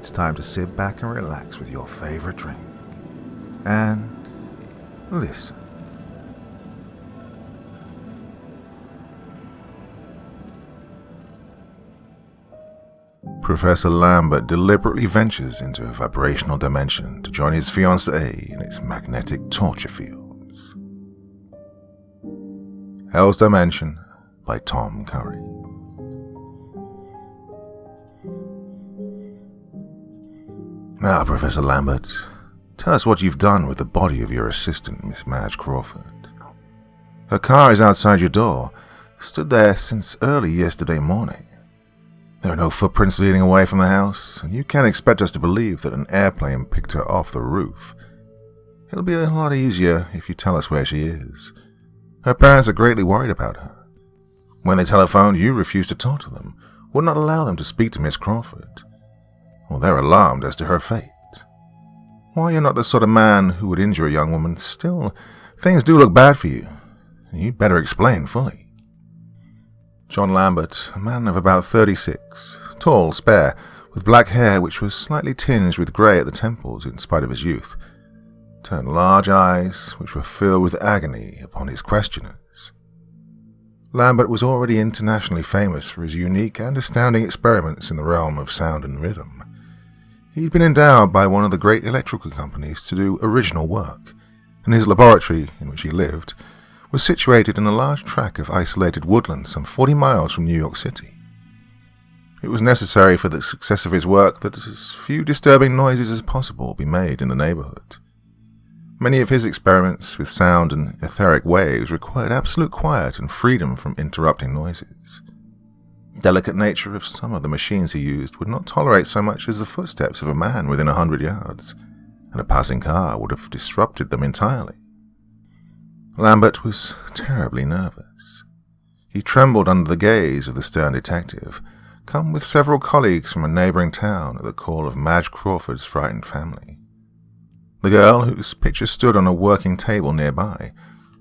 it's time to sit back and relax with your favorite drink. And listen. Professor Lambert deliberately ventures into a vibrational dimension to join his fiancée in its magnetic torture fields. Hell's Dimension by Tom Curry. Now, Professor Lambert, tell us what you've done with the body of your assistant, Miss Madge Crawford. Her car is outside your door, stood there since early yesterday morning. There are no footprints leading away from the house, and you can't expect us to believe that an airplane picked her off the roof. It'll be a lot easier if you tell us where she is. Her parents are greatly worried about her. When they telephoned, you refused to talk to them, would not allow them to speak to Miss Crawford. Well, they're alarmed as to her fate. While you're not the sort of man who would injure a young woman, still, things do look bad for you, and you'd better explain fully. John Lambert, a man of about 36, tall, spare, with black hair which was slightly tinged with grey at the temples in spite of his youth, turned large eyes which were filled with agony upon his questioners. Lambert was already internationally famous for his unique and astounding experiments in the realm of sound and rhythm. He'd been endowed by one of the great electrical companies to do original work, and his laboratory, in which he lived, was situated in a large tract of isolated woodland some 40 miles from New York City. It was necessary for the success of his work that as few disturbing noises as possible be made in the neighborhood. Many of his experiments with sound and etheric waves required absolute quiet and freedom from interrupting noises. The delicate nature of some of the machines he used would not tolerate so much as the footsteps of a man within 100 yards, and a passing car would have disrupted them entirely. Lambert was terribly nervous. He trembled under the gaze of the stern detective, come with several colleagues from a neighboring town at the call of Madge Crawford's frightened family. The girl, whose picture stood on a working table nearby,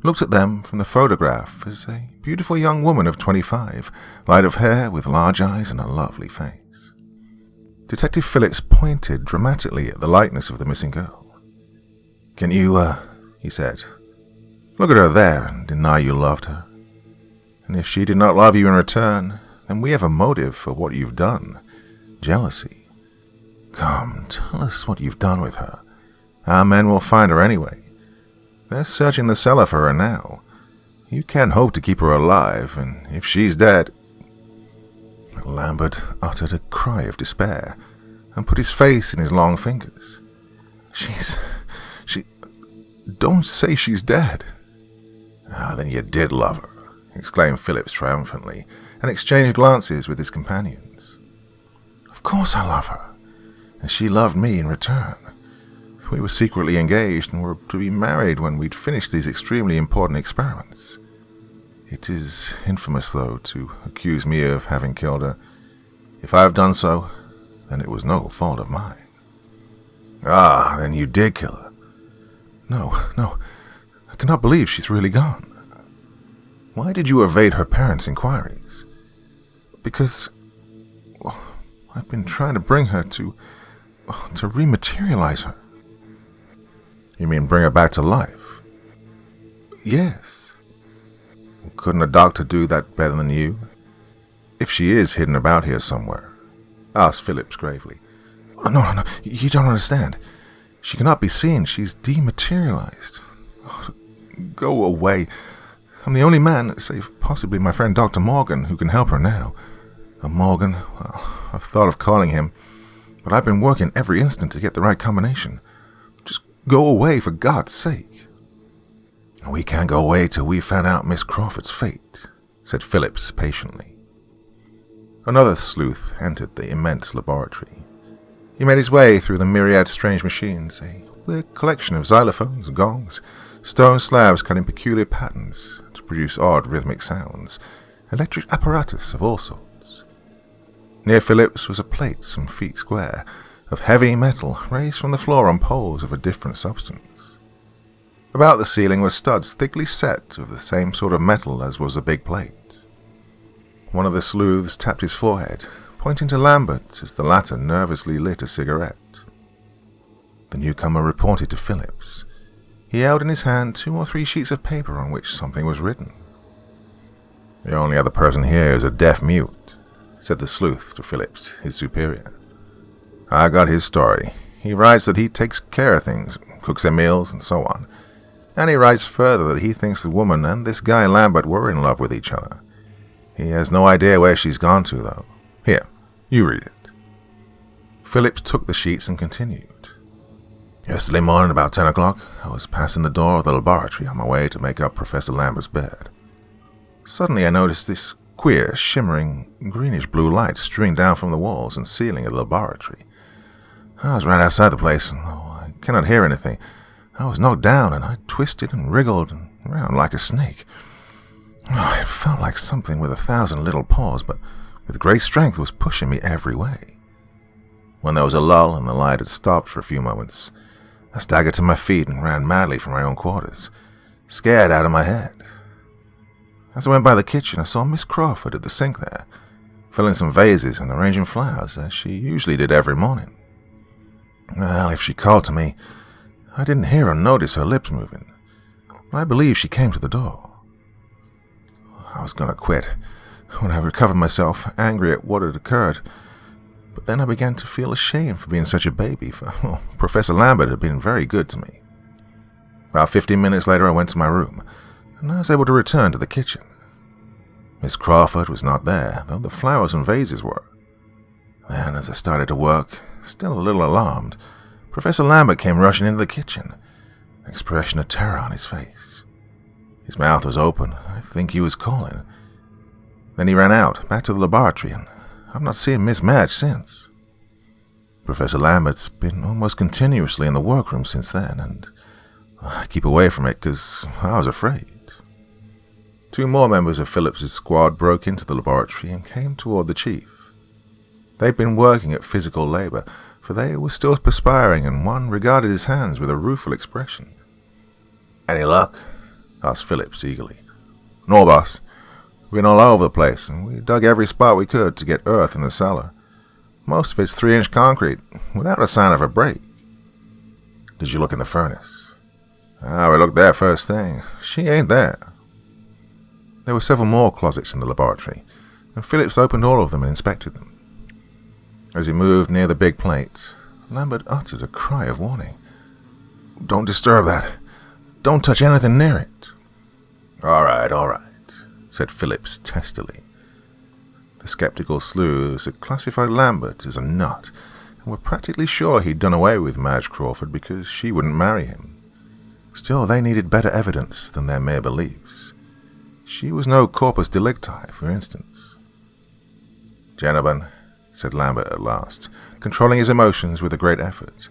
looked at them from the photograph as a beautiful young woman of 25, light of hair with large eyes and a lovely face. Detective Phillips pointed dramatically at the likeness of the missing girl. "Can you, he said, look at her there and deny you loved her. And if she did not love you in return, then we have a motive for what you've done. Jealousy. Come, tell us what you've done with her. Our men will find her anyway. They're searching the cellar for her now. You can't hope to keep her alive, and if she's dead..." Lambert uttered a cry of despair and put his face in his long fingers. Don't say she's dead." "Ah, then you did love her," exclaimed Phillips triumphantly, and exchanged glances with his companions. "Of course I love her, and she loved me in return. We were secretly engaged and were to be married when we'd finished these extremely important experiments. It is infamous, though, to accuse me of having killed her. If I have done so, then it was no fault of mine." "Ah, then you did kill her." No, I cannot believe she's really gone." "Why did you evade her parents' inquiries?" "Because, well, I've been trying to bring her to rematerialize her." "You mean bring her back to life?" "Yes." "Couldn't a doctor do that better than you? If she is hidden about here somewhere?" asked Phillips gravely. No, you don't understand. She cannot be seen. She's dematerialized." "Oh, go away. I'm the only man, save possibly my friend Dr. Morgan, who can help her now. Morgan, well, I've thought of calling him, but I've been working every instant to get the right combination. Just go away, for God's sake." "We can't go away till we've found out Miss Crawford's fate," said Phillips patiently. Another sleuth entered the immense laboratory. He made his way through the myriad strange machines, a weird collection of xylophones, gongs, stone slabs cut in peculiar patterns to produce odd rhythmic sounds, electric apparatus of all sorts. Near Phillips was a plate some feet square, of heavy metal raised from the floor on poles of a different substance. About the ceiling were studs thickly set of the same sort of metal as was the big plate. One of the sleuths tapped his forehead, pointing to Lambert as the latter nervously lit a cigarette. The newcomer reported to Phillips. He held in his hand 2 or 3 sheets of paper on which something was written. "The only other person here is a deaf mute," said the sleuth to Phillips, his superior. "I got his story. He writes that he takes care of things, cooks their meals, and so on. And he writes further that he thinks the woman and this guy Lambert were in love with each other. He has no idea where she's gone to, though. Here, you read it." Phillips took the sheets and continued. "Yesterday morning about 10 o'clock, I was passing the door of the laboratory on my way to make up Professor Lambert's bed. Suddenly I noticed this queer, shimmering, greenish-blue light streaming down from the walls and ceiling of the laboratory. I was right outside the place, and though I cannot hear anything, I was knocked down, and I twisted and wriggled around like a snake. It felt like something with 1,000 little paws, but with great strength was pushing me every way. When there was a lull and the light had stopped for a few moments, I staggered to my feet and ran madly for my own quarters, scared out of my head. As I went by the kitchen, I saw Miss Crawford at the sink there, filling some vases and arranging flowers, as she usually did every morning. Well, if she called to me, I didn't hear or notice her lips moving, but I believe she came to the door. I was going to quit when I recovered myself, angry at what had occurred, but then I began to feel ashamed for being such a baby, for Professor Lambert had been very good to me. About 15 minutes later I went to my room, and I was able to return to the kitchen. Miss Crawford was not there, though the flowers and vases were. Then, as I started to work, still a little alarmed, Professor Lambert came rushing into the kitchen, an expression of terror on his face. His mouth was open. I think he was calling. Then he ran out, back to the laboratory, and I've not seen Miss Madge since. Professor Lambert's been almost continuously in the workroom since then, and I keep away from it because I was afraid. 2 more members of Phillips's squad broke into the laboratory and came toward the chief. They'd been working at physical labor, for they were still perspiring, and one regarded his hands with a rueful expression. "Any luck?" asked Phillips eagerly. "No, boss. We've been all over the place, and we dug every spot we could to get earth in the cellar. Most of it's 3-inch concrete, without a sign of a break." "Did you look in the furnace?" "We looked there first thing. She ain't there." There were several more closets in the laboratory, and Phillips opened all of them and inspected them. As he moved near the big plate, Lambert uttered a cry of warning. "Don't disturb that. Don't touch anything near it." All right, said Phillips testily. The skeptical sleuths had classified Lambert as a nut, and were practically sure he'd done away with Madge Crawford because she wouldn't marry him. Still, they needed better evidence than their mere beliefs. She was no corpus delicti, for instance. "Gentlemen," said Lambert at last, controlling his emotions with a great effort,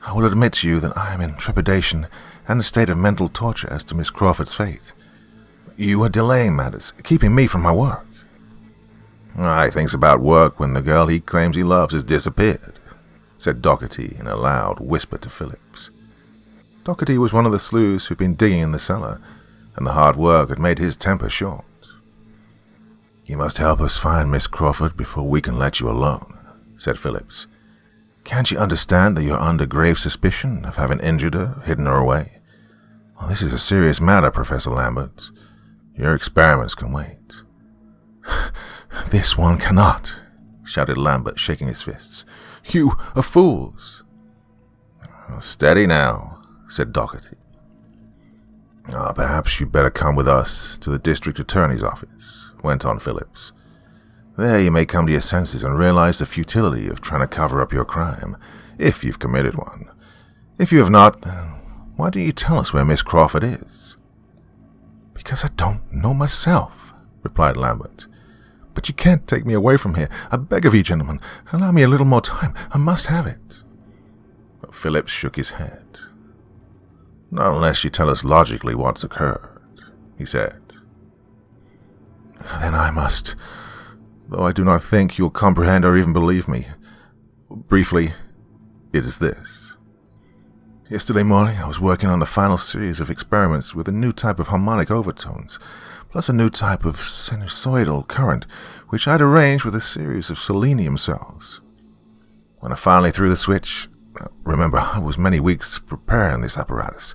"I will admit to you that I am in trepidation and a state of mental torture as to Miss Crawford's fate. You are delaying matters, keeping me from my work." "He thinks about work when the girl he claims he loves has disappeared," said Doherty in a loud whisper to Phillips. Doherty was one of the sleuths who'd been digging in the cellar, and the hard work had made his temper short. "You must help us find Miss Crawford before we can let you alone," said Phillips. "Can't you understand that you're under grave suspicion of having injured her, hidden her away? Well, this is a serious matter, Professor Lambert. Your experiments can wait." "This one cannot," shouted Lambert, shaking his fists. "You are fools." "Steady now," said Doherty. "Perhaps you'd better come with us to the district attorney's office," went on Phillips. "There you may come to your senses and realize the futility of trying to cover up your crime, if you've committed one. If you have not, then why don't you tell us where Miss Crawford is?" "Because I don't know myself," replied Lambert. "But you can't take me away from here. I beg of you, gentlemen, allow me a little more time. I must have it." But Phillips shook his head. "Not unless you tell us logically what's occurred," he said. "Then I must, though I do not think you'll comprehend or even believe me. Briefly, it is this. Yesterday morning I was working on the final series of experiments with a new type of harmonic overtones, plus a new type of sinusoidal current, which I'd arranged with a series of selenium cells. When I finally threw the switch, remember, I was many weeks preparing this apparatus,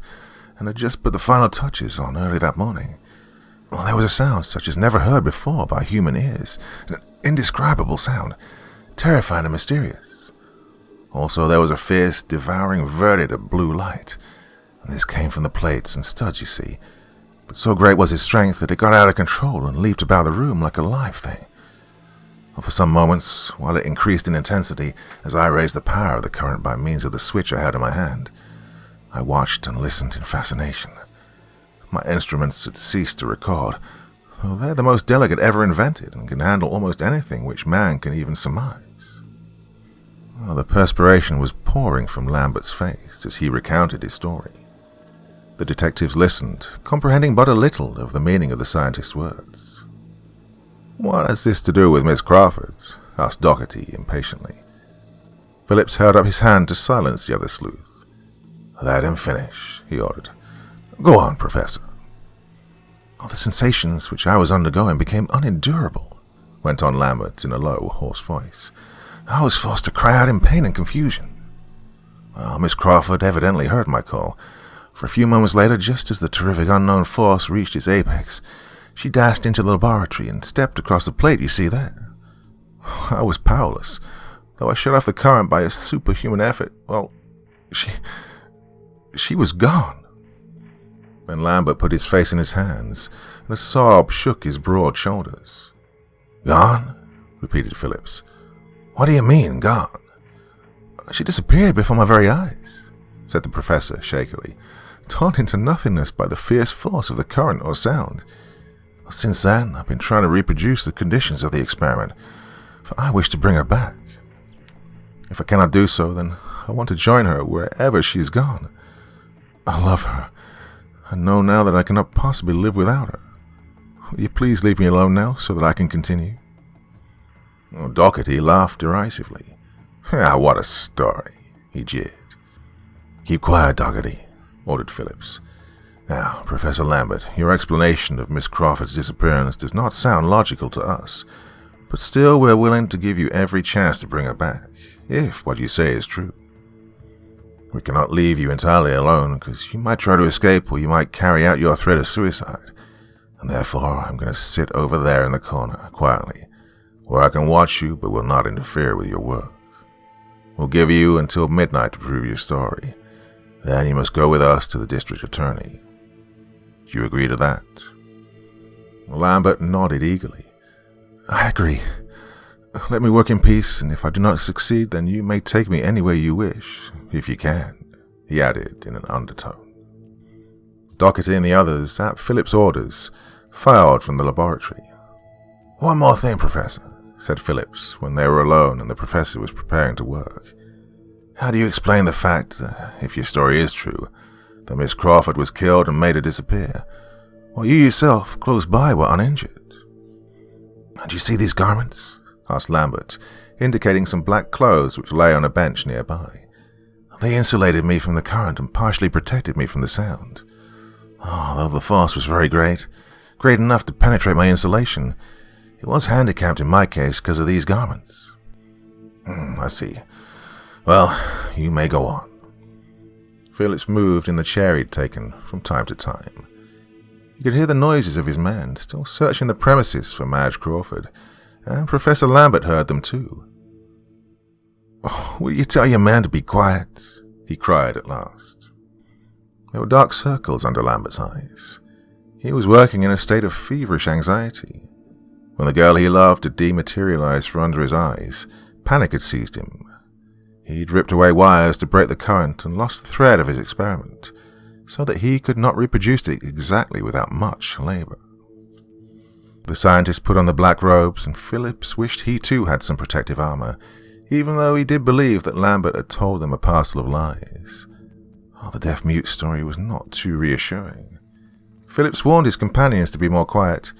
and had just put the final touches on early that morning. Well, there was a sound such as never heard before by human ears, an indescribable sound, terrifying and mysterious. Also, there was a fierce, devouring verdict of blue light, and this came from the plates and studs, you see, but so great was its strength that it got out of control and leaped about the room like a live thing. Well, for some moments, while it increased in intensity as I raised the power of the current by means of the switch I had in my hand, I watched and listened in fascination. My instruments had ceased to record, though they're the most delicate ever invented and can handle almost anything which man can even surmise. Well, the perspiration was pouring from Lambert's face as he recounted his story. The detectives listened, comprehending but a little of the meaning of the scientist's words. "What has this to do with Miss Crawford?" asked Doherty impatiently. Phillips held up his hand to silence the other sleuth. "Let him finish," he ordered. "Go on, Professor." "All the sensations which I was undergoing became unendurable," went on Lambert in a low, hoarse voice. "I was forced to cry out in pain and confusion. Well, Miss Crawford evidently heard my call, for a few moments later, just as the terrific unknown force reached its apex, she dashed into the laboratory and stepped across the plate you see there. I was powerless. Though I shut off the current by a superhuman effort, well, she was gone." Then Lambert put his face in his hands, and a sob shook his broad shoulders. "Gone?" repeated Phillips. "What do you mean, gone?" "She disappeared before my very eyes," said the professor shakily, torn into nothingness by the fierce force of the current or sound. "Since then, I've been trying to reproduce the conditions of the experiment, for I wish to bring her back. If I cannot do so, then I want to join her wherever she's gone. I love her. I know now that I cannot possibly live without her. Will you please leave me alone now so that I can continue?" Doherty laughed derisively. "What a story," he jeered. "Keep quiet, Doherty," ordered Phillips. "Now, Professor Lambert, your explanation of Miss Crawford's disappearance does not sound logical to us, but still we're willing to give you every chance to bring her back, if what you say is true. We cannot leave you entirely alone, because you might try to escape or you might carry out your threat of suicide, and therefore I'm going to sit over there in the corner, quietly, where I can watch you but will not interfere with your work. We'll give you until midnight to prove your story. Then you must go with us to the district attorney. Do you agree to that?" Lambert nodded eagerly. "I agree. Let me work in peace, and if I do not succeed, then you may take me anywhere you wish, if you can," he added in an undertone. Doherty and the others, at Phillips' orders, filed from the laboratory. "One more thing, Professor," said Phillips when they were alone and the professor was preparing to work. "How do you explain the fact, if your story is true, that Miss Crawford was killed and made to disappear, while you yourself, close by, were uninjured?" "Do you see these garments?" asked Lambert, indicating some black clothes which lay on a bench nearby. "They insulated me from the current and partially protected me from the sound. Though the force was very great enough to penetrate my insulation, it was handicapped in my case because of these garments." "I see. Well, you may go on." Phillips moved in the chair he'd taken from time to time. He could hear the noises of his men still searching the premises for Madge Crawford, and Professor Lambert heard them too. "Will you tell your man to be quiet?" he cried at last. There were dark circles under Lambert's eyes. He was working in a state of feverish anxiety. When the girl he loved had dematerialized from under his eyes, panic had seized him. He'd ripped away wires to break the current and lost the thread of his experiment, so that he could not reproduce it exactly without much labor. The scientist put on the black robes, and Phillips wished he too had some protective armor, even though he did believe that Lambert had told them a parcel of lies. The deaf-mute story was not too reassuring. Phillips warned his companions to be more quiet,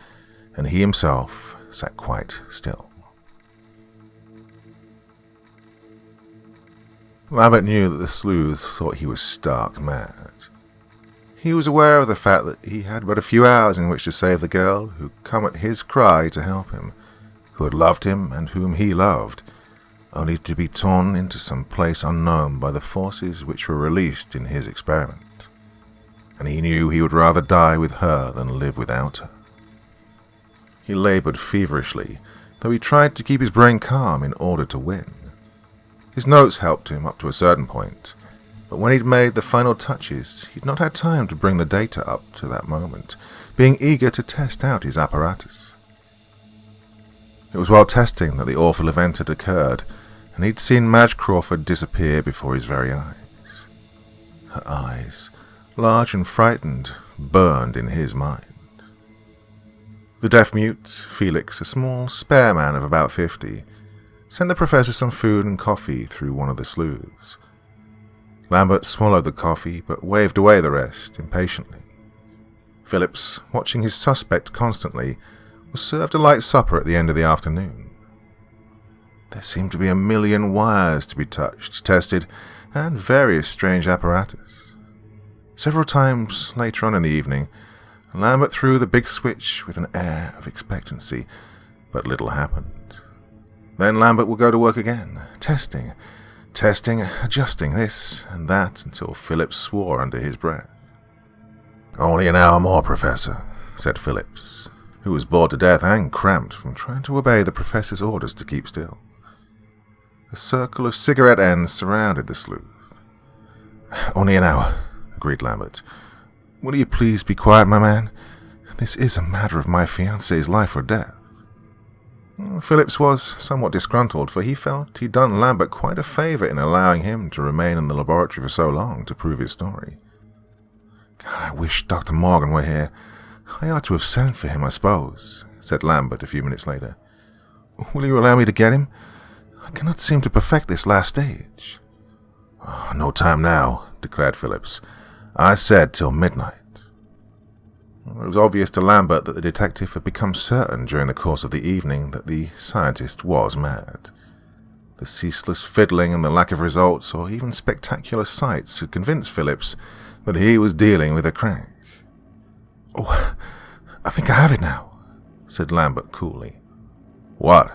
and he himself sat quite still. Lambert knew that the sleuth thought he was stark mad. He was aware of the fact that he had but a few hours in which to save the girl who had come at his cry to help him, who had loved him and whom he loved, only to be torn into some place unknown by the forces which were released in his experiment. And he knew he would rather die with her than live without her. He labored feverishly, though he tried to keep his brain calm in order to win. His notes helped him up to a certain point, but when he'd made the final touches, he'd not had time to bring the data up to that moment, being eager to test out his apparatus. It was while testing that the awful event had occurred, and he'd seen Madge Crawford disappear before his very eyes. Her eyes, large and frightened, burned in his mind. The deaf-mute, Felix, a small, spare man of about 50, sent the professor some food and coffee through one of the sleuths. Lambert swallowed the coffee, but waved away the rest impatiently. Phillips, watching his suspect constantly, was served a light supper at the end of the afternoon. There seemed to be a million wires to be touched, tested, and various strange apparatus. Several times later on in the evening, Lambert threw the big switch with an air of expectancy, but little happened. Then Lambert would go to work again, testing, adjusting this and that until Phillips swore under his breath. "Only an hour more, Professor," said Phillips, who was bored to death and cramped from trying to obey the professor's orders to keep still. A circle of cigarette ends surrounded the sleuth. "Only an hour," agreed Lambert. "Will you please be quiet, my man? This is a matter of my fiancée's life or death." Phillips was somewhat disgruntled, for he felt he'd done Lambert quite a favor in allowing him to remain in the laboratory for so long to prove his story. "God, I wish Dr. Morgan were here. I ought to have sent for him, I suppose," said Lambert a few minutes later. "Will you allow me to get him? I cannot seem to perfect this last stage." "No time now," declared Phillips. "I said till midnight." It was obvious to Lambert that the detective had become certain during the course of the evening that the scientist was mad. The ceaseless fiddling and the lack of results or even spectacular sights had convinced Phillips that he was dealing with a crank. "Oh, I think I have it now," said Lambert coolly. "What?"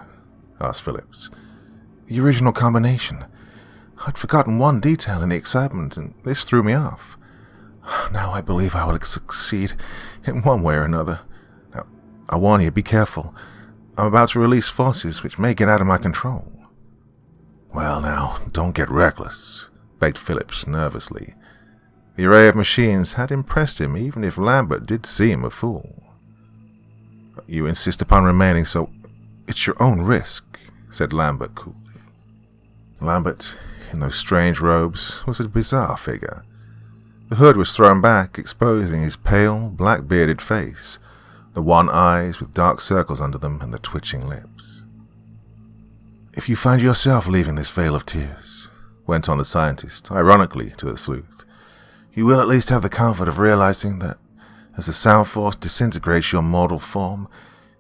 asked Phillips. "The original combination. I'd forgotten one detail in the excitement, and this threw me off. Now I believe I will succeed in one way or another. Now, I warn you, be careful. I'm about to release forces which may get out of my control." "Well now, don't get reckless," begged Phillips nervously. The array of machines had impressed him, even if Lambert did seem a fool. "You insist upon remaining, so it's your own risk," said Lambert coolly. Lambert, in those strange robes, was a bizarre figure. The hood was thrown back, exposing his pale, black-bearded face, the wan eyes with dark circles under them and the twitching lips. "If you find yourself leaving this vale of tears," went on the scientist, ironically to the sleuth, "you will at least have the comfort of realizing that, as the sound force disintegrates your mortal form,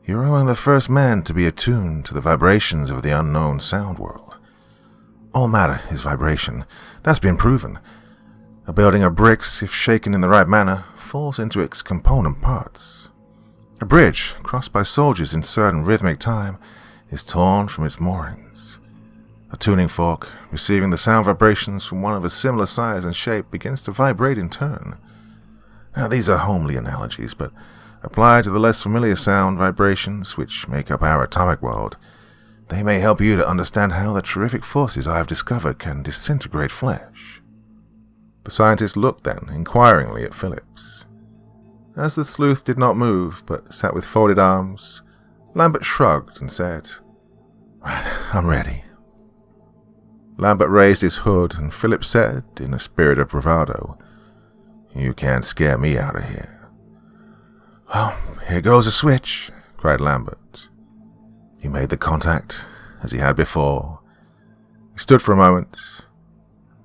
you're among the first men to be attuned to the vibrations of the unknown sound world. All matter is vibration. That's been proven. A building of bricks, if shaken in the right manner, falls into its component parts. A bridge, crossed by soldiers in certain rhythmic time, is torn from its moorings. A tuning fork, receiving the sound vibrations from one of a similar size and shape, begins to vibrate in turn. Now, these are homely analogies, but applied to the less familiar sound vibrations which make up our atomic world, they may help you to understand how the terrific forces I have discovered can disintegrate flesh." The scientist looked then inquiringly at Phillips. As the sleuth did not move, but sat with folded arms, Lambert shrugged and said, "Right, I'm ready." Lambert raised his hood, and Phillips said, in a spirit of bravado, "You can't scare me out of here." "Well, here goes a switch," cried Lambert. He made the contact, as he had before. He stood for a moment,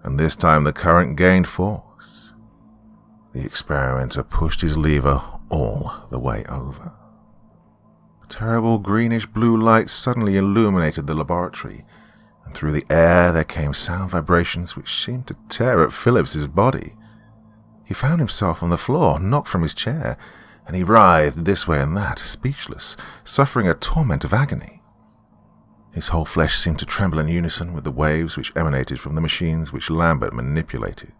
and this time the current gained force. The experimenter pushed his lever all the way over. A terrible greenish-blue light suddenly illuminated the laboratory, and through the air there came sound vibrations which seemed to tear at Phillips's body. He found himself on the floor, knocked from his chair, and he writhed this way and that, speechless, suffering a torment of agony. His whole flesh seemed to tremble in unison with the waves which emanated from the machines which Lambert manipulated.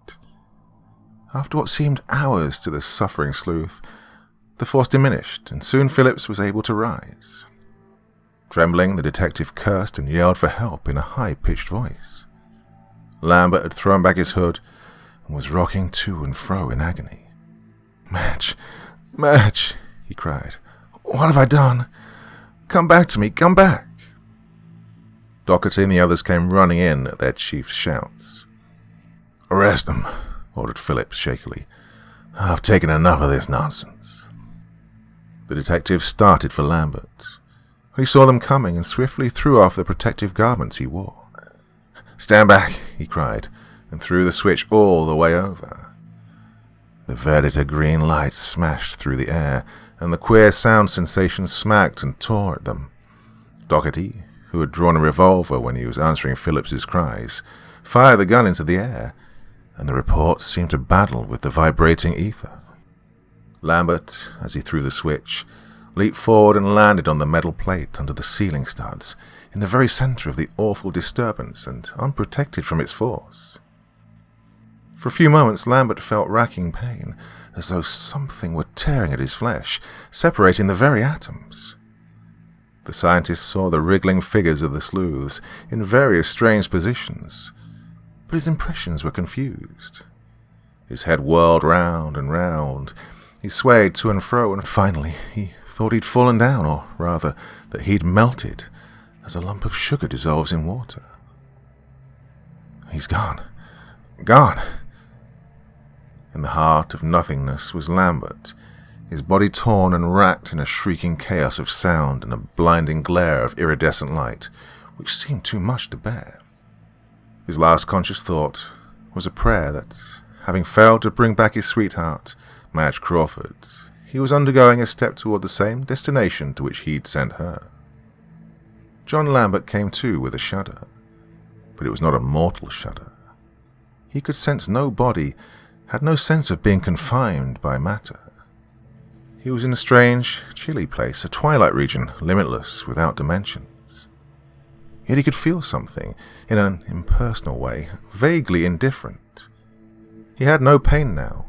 After what seemed hours to the suffering sleuth, the force diminished, and soon Phillips was able to rise. Trembling, the detective cursed and yelled for help in a high-pitched voice. Lambert had thrown back his hood and was rocking to and fro in agony. "Madge, Madge," he cried. "What have I done? Come back to me, come back!" Doherty and the others came running in at their chief's shouts. "Arrest them," ordered Phillips shakily. "I've taken enough of this nonsense." The detective started for Lambert. He saw them coming and swiftly threw off the protective garments he wore. "Stand back," he cried, and threw the switch all the way over. The verditer green light smashed through the air, and the queer sound sensations smacked and tore at them. Doherty, who had drawn a revolver when he was answering Phillips's cries, fired the gun into the air, and the report seemed to battle with the vibrating ether. Lambert, as he threw the switch, leaped forward and landed on the metal plate under the ceiling studs, in the very center of the awful disturbance and unprotected from its force. For a few moments Lambert felt racking pain, as though something were tearing at his flesh, separating the very atoms. The scientist saw the wriggling figures of the sleuths in various strange positions, but his impressions were confused. His head whirled round and round. He swayed to and fro, and finally he thought he'd fallen down, or rather that he'd melted, as a lump of sugar dissolves in water. "He's gone. Gone!" In the heart of nothingness was Lambert, his body torn and racked in a shrieking chaos of sound and a blinding glare of iridescent light, which seemed too much to bear. His last conscious thought was a prayer that, having failed to bring back his sweetheart, Madge Crawford, he was undergoing a step toward the same destination to which he'd sent her. John Lambert came to with a shudder, but it was not a mortal shudder. He could sense no body, had no sense of being confined by matter. He was in a strange, chilly place, a twilight region, limitless, without dimensions. Yet he could feel something, in an impersonal way, vaguely indifferent. He had no pain now.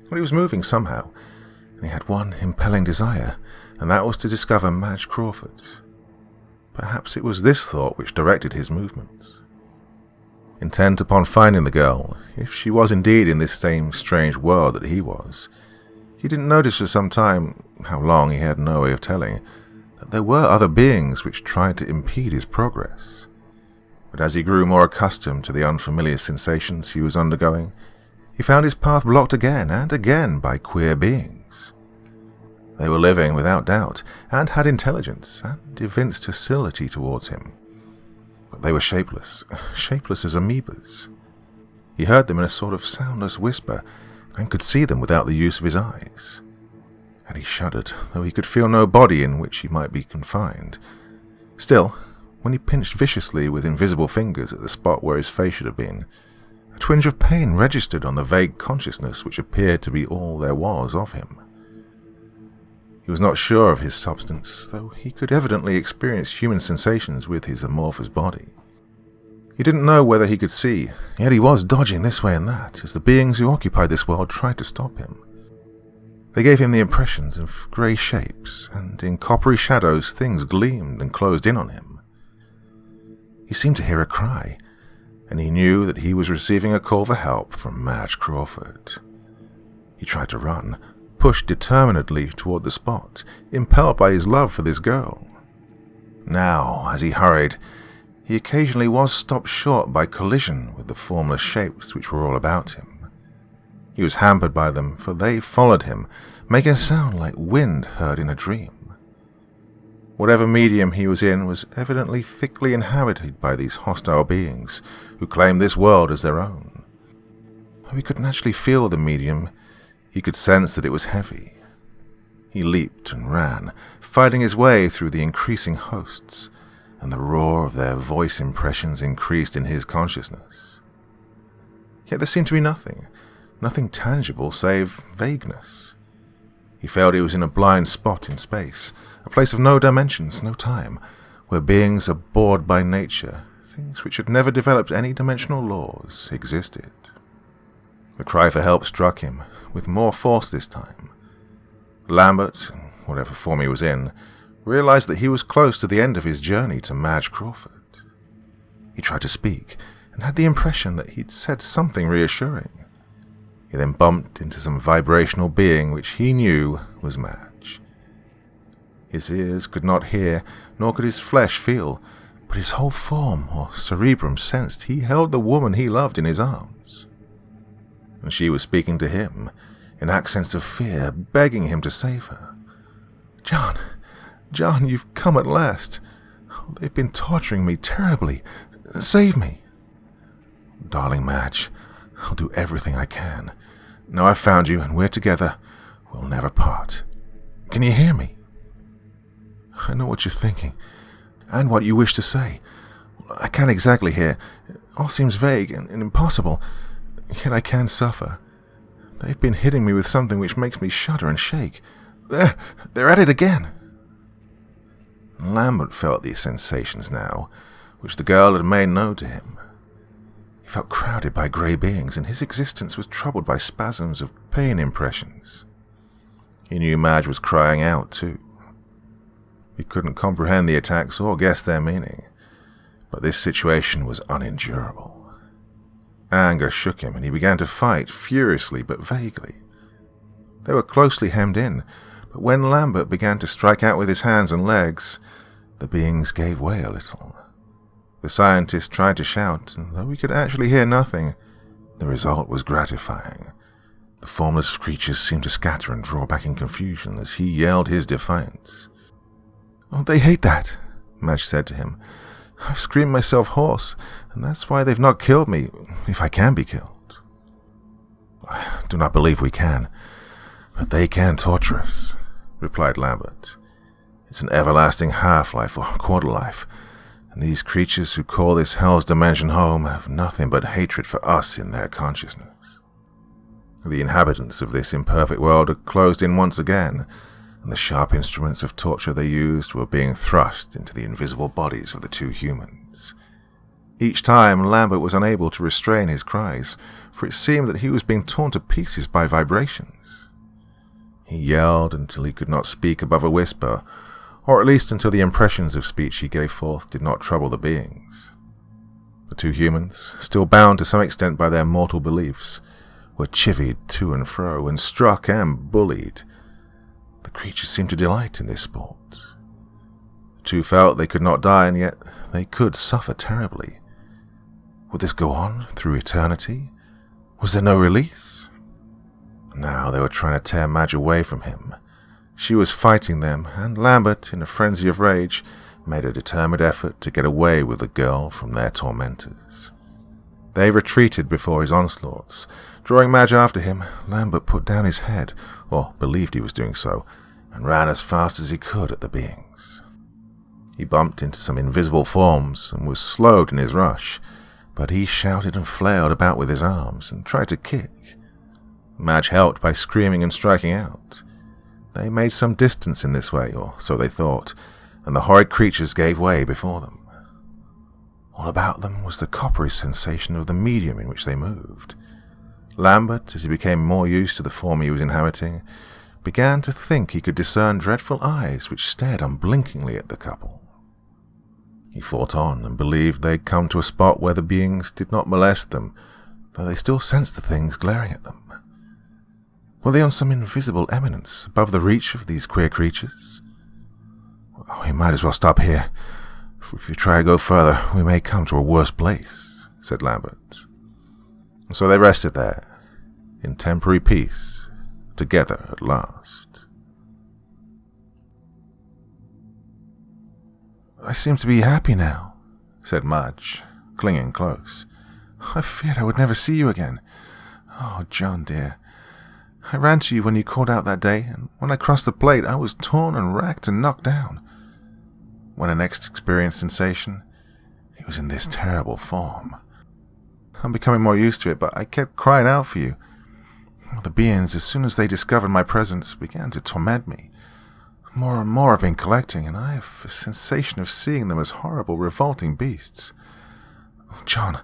But he was moving somehow, and he had one impelling desire, and that was to discover Madge Crawford. Perhaps it was this thought which directed his movements. Intent upon finding the girl, if she was indeed in this same strange world that he was, he didn't notice for some time, how long he had no way of telling, that there were other beings which tried to impede his progress. But as he grew more accustomed to the unfamiliar sensations he was undergoing, he found his path blocked again and again by queer beings. They were living, without doubt, and had intelligence, and evinced hostility towards him. But they were shapeless as amoebas. He heard them in a sort of soundless whisper, and could see them without the use of his eyes. And he shuddered, though he could feel no body in which he might be confined. Still, when he pinched viciously with invisible fingers at the spot where his face should have been, a twinge of pain registered on the vague consciousness which appeared to be all there was of him. He was not sure of his substance, though he could evidently experience human sensations with his amorphous body. He didn't know whether he could see, yet he was dodging this way and that, as the beings who occupied this world tried to stop him. They gave him the impressions of grey shapes, and in coppery shadows things gleamed and closed in on him. He seemed to hear a cry, and he knew that he was receiving a call for help from Madge Crawford. He tried to run, pushed determinedly toward the spot, impelled by his love for this girl. Now, as he hurried, he occasionally was stopped short by collision with the formless shapes which were all about him. He was hampered by them, for they followed him, making a sound like wind heard in a dream. Whatever medium he was in was evidently thickly inhabited by these hostile beings, who claimed this world as their own. Though he couldn't actually feel the medium, he could sense that it was heavy. He leaped and ran, fighting his way through the increasing hosts, and the roar of their voice impressions increased in his consciousness. Yet there seemed to be nothing, nothing tangible save vagueness. He felt he was in a blind spot in space, a place of no dimensions, no time, where beings are bored by nature, things which had never developed any dimensional laws, existed. The cry for help struck him, with more force this time. Lambert, whatever form he was in, realized that he was close to the end of his journey to Madge Crawford. He tried to speak, and had the impression that he'd said something reassuring. He then bumped into some vibrational being which he knew was Madge. His ears could not hear, nor could his flesh feel, but his whole form, or cerebrum, sensed he held the woman he loved in his arms. And she was speaking to him, in accents of fear, begging him to save her. John, you've come at last. Oh, they've been torturing me terribly. Save me. Darling Madge, I'll do everything I can. Now I've found you, and we're together. We'll never part. Can you hear me? I know what you're thinking, and what you wish to say. I can't exactly hear. It all seems vague and impossible, yet I can suffer. They've been hitting me with something which makes me shudder and shake. They're at it again. Lambert felt these sensations now, which the girl had made known to him. He felt crowded by grey beings, and his existence was troubled by spasms of pain impressions. He knew Madge was crying out, too. He couldn't comprehend the attacks or guess their meaning, but this situation was unendurable. Anger shook him, and he began to fight, furiously but vaguely. They were closely hemmed in, but when Lambert began to strike out with his hands and legs, the beings gave way a little. The scientist tried to shout, and though he could actually hear nothing, the result was gratifying. The formless creatures seemed to scatter and draw back in confusion as he yelled his defiance. "Oh, they hate that," Madge said to him. "I've screamed myself hoarse, and that's why they've not killed me, if I can be killed." "I do not believe we can, but they can torture us," replied Lambert. "It's an everlasting half-life or quarter-life, and these creatures who call this hell's dimension home have nothing but hatred for us in their consciousness. The inhabitants of this imperfect world are closed in once again, and the sharp instruments of torture they used were being thrust into the invisible bodies of the two humans." Each time, Lambert was unable to restrain his cries, for it seemed that he was being torn to pieces by vibrations. He yelled until he could not speak above a whisper, or at least until the impressions of speech he gave forth did not trouble the beings. The two humans, still bound to some extent by their mortal beliefs, were chivied to and fro, and struck and bullied. The creatures seemed to delight in this sport. The two felt they could not die, and yet they could suffer terribly. Would this go on through eternity? Was there no release? Now they were trying to tear Madge away from him. She was fighting them, and Lambert, in a frenzy of rage, made a determined effort to get away with the girl from their tormentors. They retreated before his onslaughts. Drawing Madge after him, Lambert put down his head, or believed he was doing so, and ran as fast as he could at the beings. He bumped into some invisible forms and was slowed in his rush, but he shouted and flailed about with his arms and tried to kick. Madge helped by screaming and striking out. They made some distance in this way, or so they thought, and the horrid creatures gave way before them. All about them was the coppery sensation of the medium in which they moved. Lambert, as he became more used to the form he was inhabiting, began to think he could discern dreadful eyes which stared unblinkingly at the couple. He fought on and believed they'd come to a spot where the beings did not molest them, though they still sensed the things glaring at them. Were they on some invisible eminence above the reach of these queer creatures? "Oh, we might as well stop here. If we try to go further, we may come to a worse place," said Lambert. And so they rested there, in temporary peace, together at last. "I seem to be happy now," said Madge, clinging close. "I feared I would never see you again. Oh, John dear. I ran to you when you called out that day, and when I crossed the plate, I was torn and racked and knocked down. When I next experienced sensation, it was in this terrible form. I'm becoming more used to it, but I kept crying out for you. The beings, as soon as they discovered my presence, began to torment me. More and more have been collecting, and I have a sensation of seeing them as horrible, revolting beasts. Oh, John,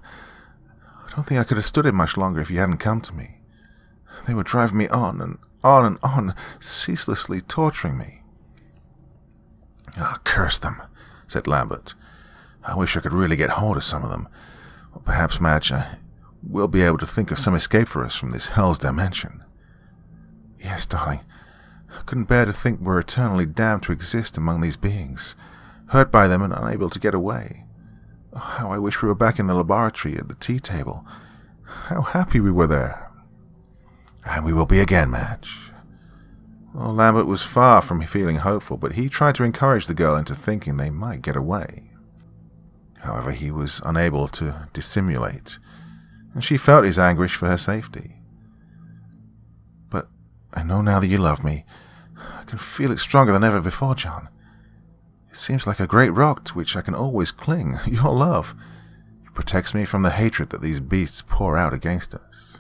I don't think I could have stood it much longer if you hadn't come to me. They were driving me on and on and on, ceaselessly torturing me. Curse them, said Lambert. I wish I could really get hold of some of them. Or perhaps, Madge, we'll be able to think of some escape for us from this hell's dimension. Yes, darling. I couldn't bear to think we're eternally damned to exist among these beings, hurt by them and unable to get away. Oh, how I wish we were back in the laboratory at the tea table. How happy we were there. And we will be again, Madge. Well, Lambert was far from feeling hopeful, but he tried to encourage the girl into thinking they might get away. However, he was unable to dissimulate, and she felt his anguish for her safety. But I know now that you love me. I can feel it stronger than ever before, John. It seems like a great rock to which I can always cling, your love. It protects me from the hatred that these beasts pour out against us.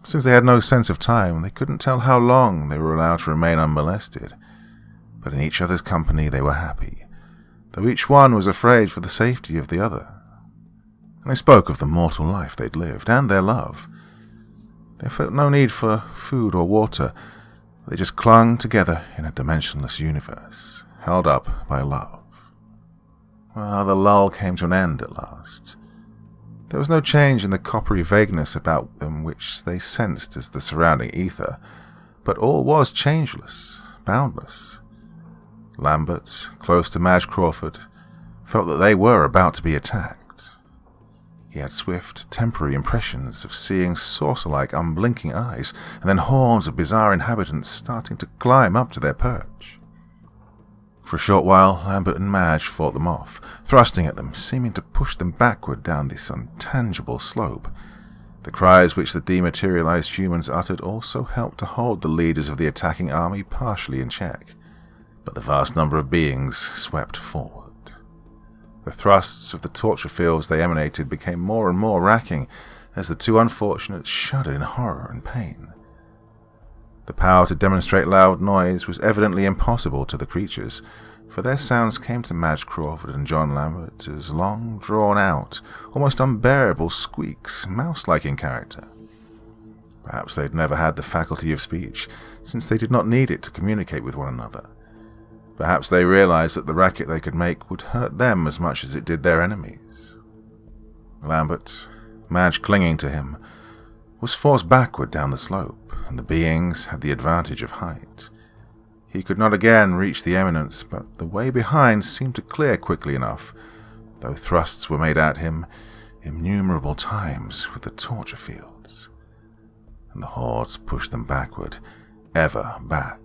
Since they had no sense of time, they couldn't tell how long they were allowed to remain unmolested, but in each other's company they were happy, though each one was afraid for the safety of the other. And they spoke of the mortal life they'd lived, and their love. They felt no need for food or water. They just clung together in a dimensionless universe, held up by love. Well, the lull came to an end at last. There was no change in the coppery vagueness about them which they sensed as the surrounding ether, but all was changeless, boundless. Lambert, close to Madge Crawford, felt that they were about to be attacked. He had swift, temporary impressions of seeing saucer-like, unblinking eyes, and then hordes of bizarre inhabitants starting to climb up to their perch. For a short while, Lambert and Madge fought them off, thrusting at them, seeming to push them backward down this untangible slope. The cries which the dematerialized humans uttered also helped to hold the leaders of the attacking army partially in check, but the vast number of beings swept forward. The thrusts of the torture fields they emanated became more and more racking as the two unfortunates shuddered in horror and pain. The power to demonstrate loud noise was evidently impossible to the creatures, for their sounds came to Madge Crawford and John Lambert as long, drawn-out, almost unbearable squeaks, mouse-like in character. Perhaps they'd never had the faculty of speech, since they did not need it to communicate with one another. Perhaps they realized that the racket they could make would hurt them as much as it did their enemies. Lambert, Madge clinging to him, was forced backward down the slope, and the beings had the advantage of height. He could not again reach the eminence, but the way behind seemed to clear quickly enough, though thrusts were made at him innumerable times with the torture fields, and the hordes pushed them backward, ever back.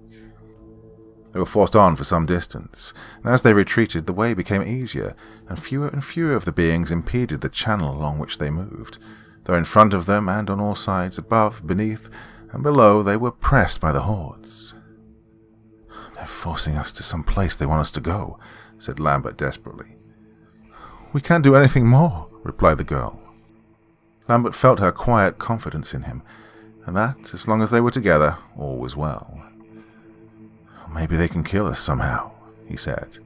They were forced on for some distance, and as they retreated the way became easier, and fewer of the beings impeded the channel along which they moved, though in front of them and on all sides, above, beneath, and below, they were pressed by the hordes. "They're forcing us to some place they want us to go," said Lambert desperately. "We can't do anything more," replied the girl. Lambert felt her quiet confidence in him, and that, as long as they were together, all was well. "Maybe they can kill us somehow," he said,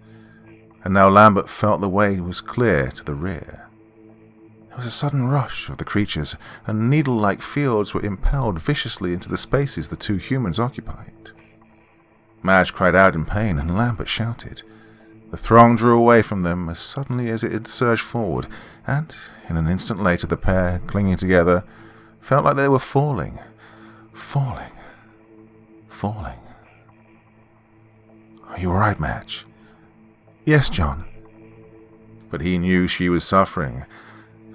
and now Lambert felt the way was clear to the rear. There was a sudden rush of the creatures, and needle-like fields were impelled viciously into the spaces the two humans occupied. Madge cried out in pain, and Lambert shouted. The throng drew away from them as suddenly as it had surged forward, and in an instant later the pair, clinging together, felt like they were falling. "Are you all right, Madge?" "Yes, John." But he knew she was suffering.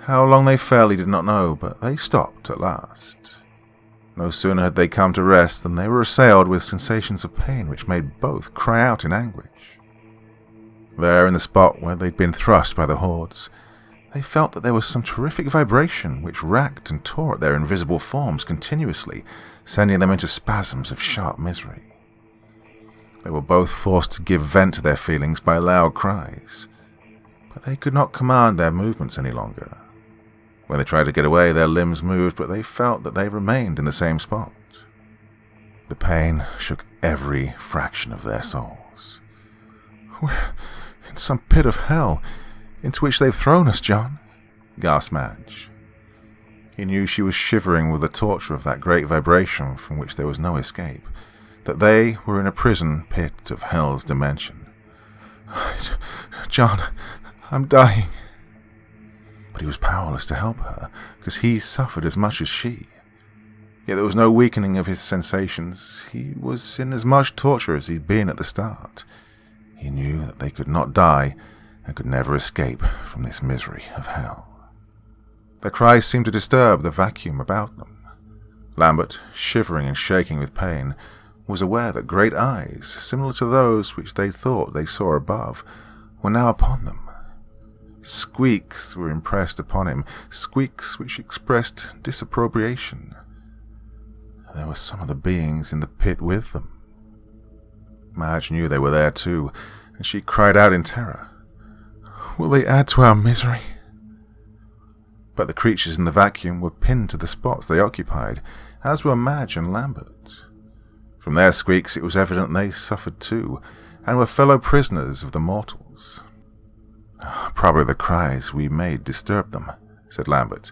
How long they fell he did not know, but they stopped at last. No sooner had they come to rest than they were assailed with sensations of pain which made both cry out in anguish. There, in the spot where they'd been thrust by the hordes, they felt that there was some terrific vibration which racked and tore at their invisible forms continuously, sending them into spasms of sharp misery. They were both forced to give vent to their feelings by loud cries, but they could not command their movements any longer. When they tried to get away, their limbs moved, but they felt that they remained in the same spot. The pain shook every fraction of their souls. "We're in some pit of hell into which they've thrown us, John," gasped Madge. He knew she was shivering with the torture of that great vibration from which there was no escape, that they were in a prison pit of hell's dimension. "John, I'm dying." But he was powerless to help her, because he suffered as much as she. Yet there was no weakening of his sensations. He was in as much torture as he'd been at the start. He knew that they could not die and could never escape from this misery of hell. Their cries seemed to disturb the vacuum about them. Lambert, shivering and shaking with pain, was aware that great eyes, similar to those which they thought they saw above, were now upon them. Squeaks were impressed upon him, squeaks which expressed disapprobation. There were some of the beings in the pit with them. Madge knew they were there too, and she cried out in terror, "Will they add to our misery?" But the creatures in the vacuum were pinned to the spots they occupied, as were Madge and Lambert. From their squeaks it was evident they suffered too, and were fellow prisoners of the mortals. "Probably the cries we made disturbed them," said Lambert.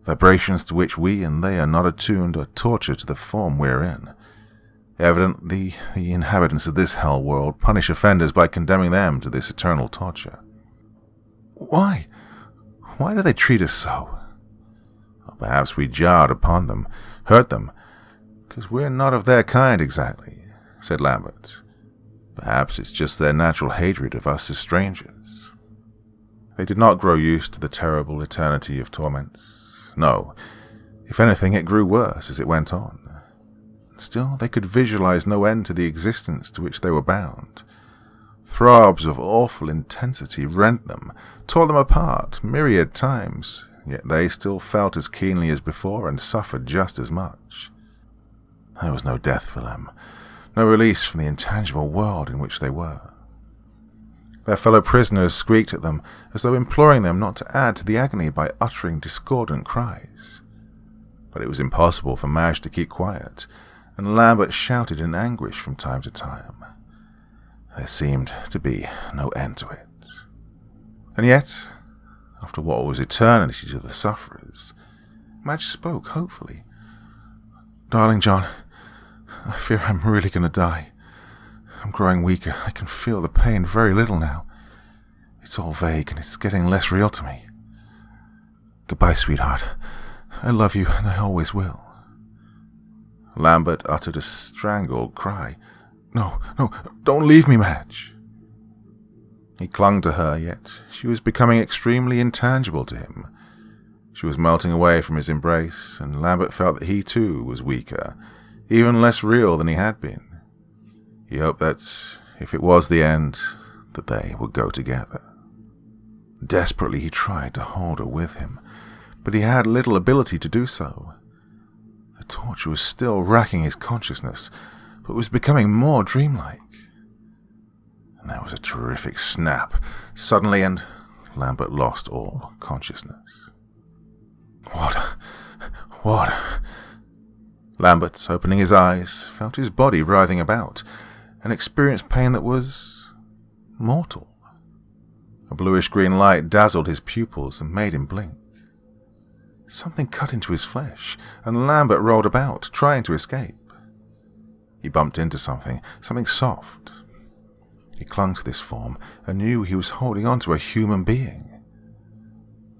"Vibrations to which we and they are not attuned are torture to the form we are in. Evidently, the inhabitants of this hell world punish offenders by condemning them to this eternal torture." "Why? Why do they treat us so?" "Perhaps we jarred upon them, hurt them, because we're not of their kind exactly," said Lambert. "Perhaps it's just their natural hatred of us as strangers." They did not grow used to the terrible eternity of torments. No, if anything, it grew worse as it went on. Still, they could visualize no end to the existence to which they were bound. Throbs of awful intensity rent them, tore them apart myriad times, yet they still felt as keenly as before and suffered just as much. There was no death for them, no release from the intangible world in which they were. Their fellow prisoners squeaked at them, as though imploring them not to add to the agony by uttering discordant cries. But it was impossible for Madge to keep quiet, and Lambert shouted in anguish from time to time. There seemed to be no end to it. And yet, after what was eternity to the sufferers, Madge spoke hopefully. "Darling John, I fear I'm really going to die. I'm growing weaker. I can feel the pain very little now. It's all vague and it's getting less real to me. Goodbye, sweetheart. I love you and I always will." Lambert uttered a strangled cry. No, don't leave me, Madge." He clung to her, yet she was becoming extremely intangible to him. She was melting away from his embrace, and Lambert felt that he too was weaker, even less real than he had been. He hoped that, if it was the end, that they would go together. Desperately he tried to hold her with him, but he had little ability to do so. The torture was still racking his consciousness, but was becoming more dreamlike. And there was a terrific snap, suddenly, and Lambert lost all consciousness. What? Lambert, opening his eyes, felt his body writhing about, and experienced pain that was mortal. A bluish-green light dazzled his pupils and made him blink. Something cut into his flesh, and Lambert rolled about, trying to escape. He bumped into something soft. He clung to this form and knew he was holding on to a human being.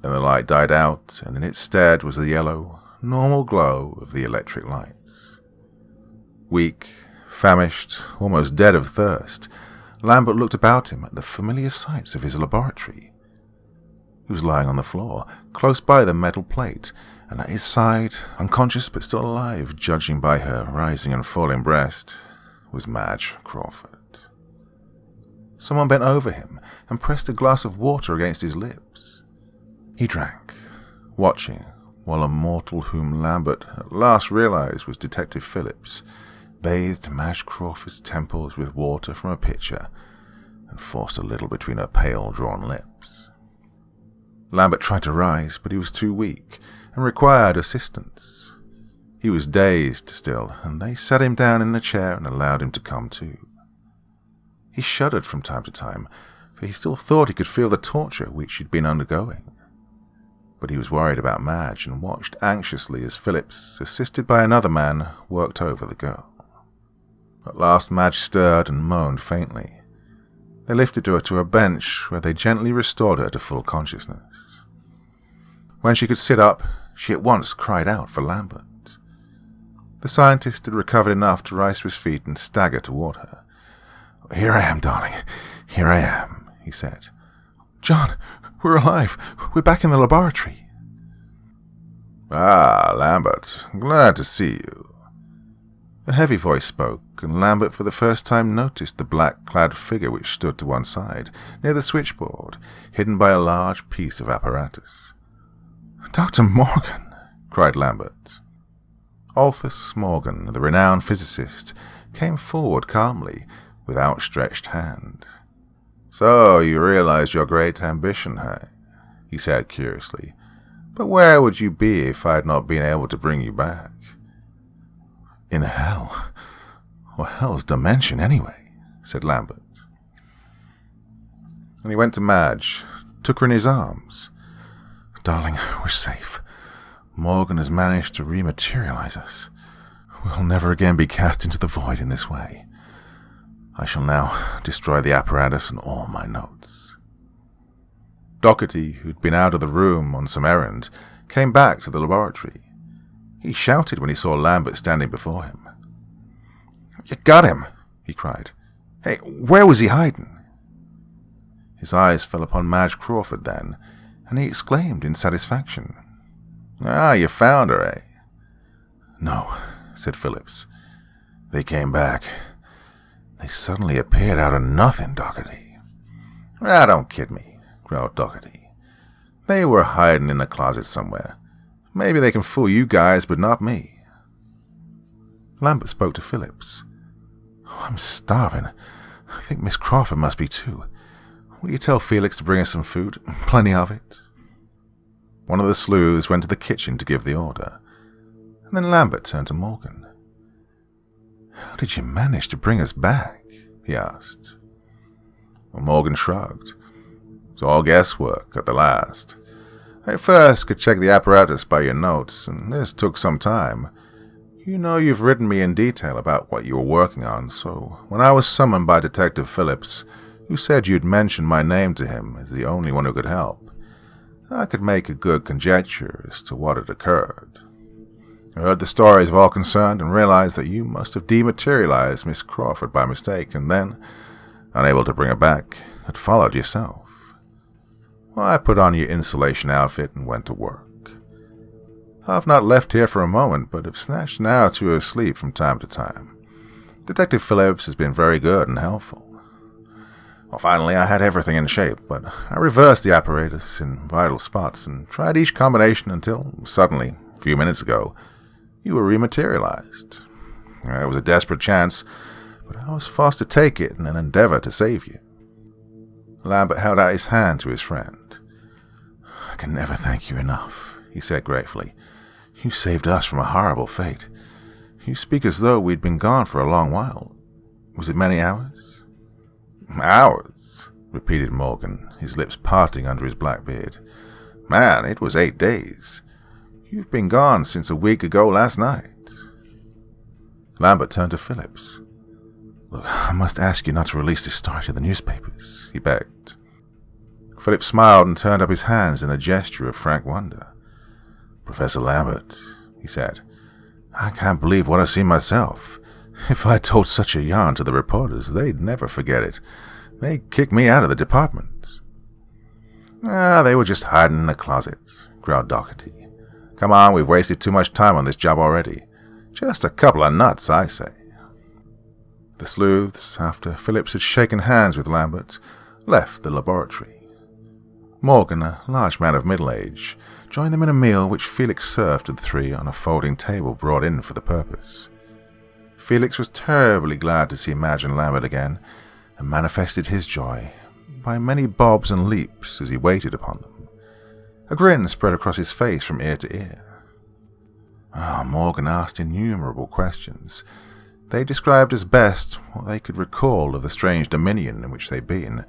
Then the light died out, and in its stead was the yellow, normal glow of the electric lights. Weak, famished, almost dead of thirst, Lambert looked about him at the familiar sights of his laboratory. He was lying on the floor, close by the metal plate, and at his side, unconscious but still alive, judging by her rising and falling breast, was Madge Crawford. Someone bent over him and pressed a glass of water against his lips. He drank, watching, while a mortal whom Lambert at last realized was Detective Phillips bathed Madge Crawford's temples with water from a pitcher and forced a little between her pale, drawn lips. Lambert tried to rise, but he was too weak and required assistance. He was dazed still, and they sat him down in a chair and allowed him to come to. He shuddered from time to time, for he still thought he could feel the torture which he'd been undergoing. But he was worried about Madge and watched anxiously as Phillips, assisted by another man, worked over the girl. At last Madge stirred and moaned faintly. They lifted her to a bench where they gently restored her to full consciousness. When she could sit up, she at once cried out for Lambert. The scientist had recovered enough to rise to his feet and stagger toward her. "Here I am, darling. Here I am," he said. "John, we're alive. We're back in the laboratory." "Ah, Lambert. Glad to see you." A heavy voice spoke, and Lambert for the first time noticed the black-clad figure which stood to one side, near the switchboard, hidden by a large piece of apparatus. "Dr. Morgan!" cried Lambert. Alphys Morgan, the renowned physicist, came forward calmly, with outstretched hand. "So you realize your great ambition, hey?" he said curiously. "But where would you be if I had not been able to bring you back?" "In hell. Or hell's dimension, anyway," said Lambert. And he went to Madge, took her in his arms. "Darling, we're safe. Morgan has managed to rematerialize us. We'll never again be cast into the void in this way. I shall now destroy the apparatus and all my notes." Doherty, who'd been out of the room on some errand, came back to the laboratory. He shouted when he saw Lambert standing before him. "You got him!" he cried. "Hey, where was he hiding?" His eyes fell upon Madge Crawford then, and he exclaimed in satisfaction. "Ah, you found her, eh?" "No," said Phillips. "They came back. They suddenly appeared out of nothing, Doherty." "Ah, don't kid me," growled Doherty. "They were hiding in the closet somewhere. Maybe they can fool you guys, but not me." Lambert spoke to Phillips. "Oh, I'm starving. I think Miss Crawford must be too. Will you tell Felix to bring us some food? Plenty of it." One of the sleuths went to the kitchen to give the order, and then Lambert turned to Morgan. "How did you manage to bring us back?" he asked. Well, Morgan shrugged. "It's all guesswork at the last. I first could check the apparatus by your notes, and this took some time. You know you've written me in detail about what you were working on, so when I was summoned by Detective Phillips, who said you'd mentioned my name to him as the only one who could help, I could make a good conjecture as to what had occurred. I heard the stories of all concerned and realized that you must have dematerialized Miss Crawford by mistake, and then, unable to bring her back, had followed yourself. Well, I put on your insulation outfit and went to work. I've not left here for a moment, but have snatched an hour or two of sleep from time to time. Detective Phillips has been very good and helpful. Well, finally, I had everything in shape, but I reversed the apparatus in vital spots and tried each combination until, suddenly, a few minutes ago, you were rematerialized. It was a desperate chance, but I was forced to take it in an endeavor to save you." Lambert held out his hand to his friend. "I can never thank you enough," he said gratefully. "You saved us from a horrible fate. You speak as though we'd been gone for a long while. Was it many hours?" "Hours?" repeated Morgan, his lips parting under his black beard. "Man, it was 8 days. You've been gone since a week ago last night." Lambert turned to Phillips. "Look, I must ask you not to release this story to the newspapers," he begged. Phillips smiled and turned up his hands in a gesture of frank wonder. "Professor Lambert," he said, "I can't believe what I've seen myself. If I told such a yarn to the reporters, they'd never forget it. They'd kick me out of the department." "They were just hiding in a closet," growled Doherty. "Come on, we've wasted too much time on this job already. Just a couple of nuts, I say." The sleuths, after Phillips had shaken hands with Lambert, left the laboratory. Morgan, a large man of middle age, joined them in a meal which Felix served to the three on a folding table brought in for the purpose. Felix was terribly glad to see Madge and Lambert again, and manifested his joy by many bobs and leaps as he waited upon them. A grin spread across his face from ear to ear. Morgan asked innumerable questions. They described as best what they could recall of the strange dominion in which they'd been,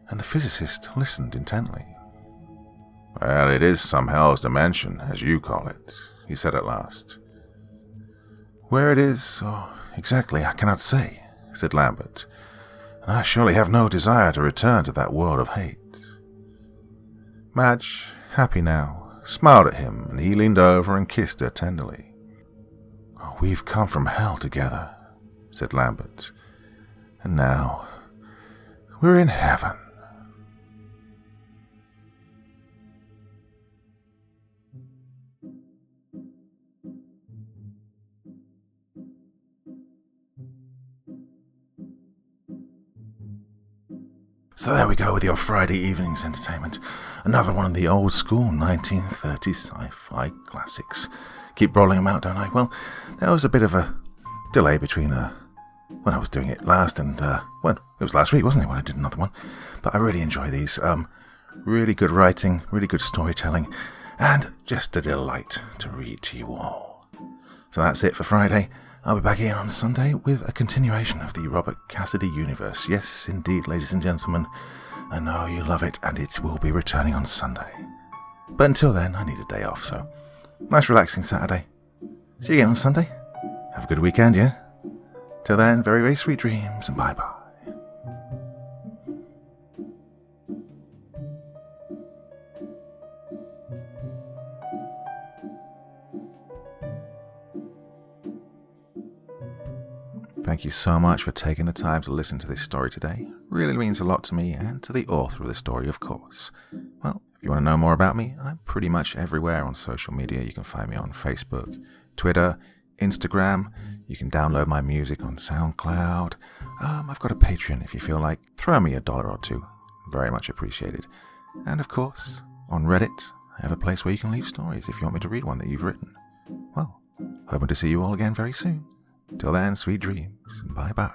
and the physicist listened intently. "Well, it is some hell's dimension, as you call it," he said at last. "Where it is, or exactly, I cannot say," said Lambert, "and I surely have no desire to return to that world of hate." Madge, happy now, smiled at him, and he leaned over and kissed her tenderly. "We've come from hell together," said Lambert, "and now we're in heaven." So there we go with your Friday evening's entertainment. Another one of the old school 1930s sci-fi classics. Keep rolling them out, don't I? Well, there was a bit of a delay between when I was doing it last and, well, it was last week, wasn't it, when I did another one? But I really enjoy these. Really good writing, really good storytelling, and just a delight to read to you all. So that's it for Friday. I'll be back here on Sunday with a continuation of the Robert Cassidy universe. Yes, indeed, ladies and gentlemen. I know you love it, and it will be returning on Sunday. But until then, I need a day off, so nice relaxing Saturday. See you again on Sunday. Have a good weekend, yeah? Till then, very, very sweet dreams, and bye-bye. Thank you so much for taking the time to listen to this story today. Really means a lot to me and to the author of the story, of course. Well, if you want to know more about me, I'm pretty much everywhere on social media. You can find me on Facebook, Twitter, Instagram. You can download my music on SoundCloud. I've got a Patreon if you feel like. Throw me $1 or $2. Very much appreciated. And of course, on Reddit, I have a place where you can leave stories if you want me to read one that you've written. Well, hoping to see you all again very soon. Till then, sweet dreams, and bye-bye.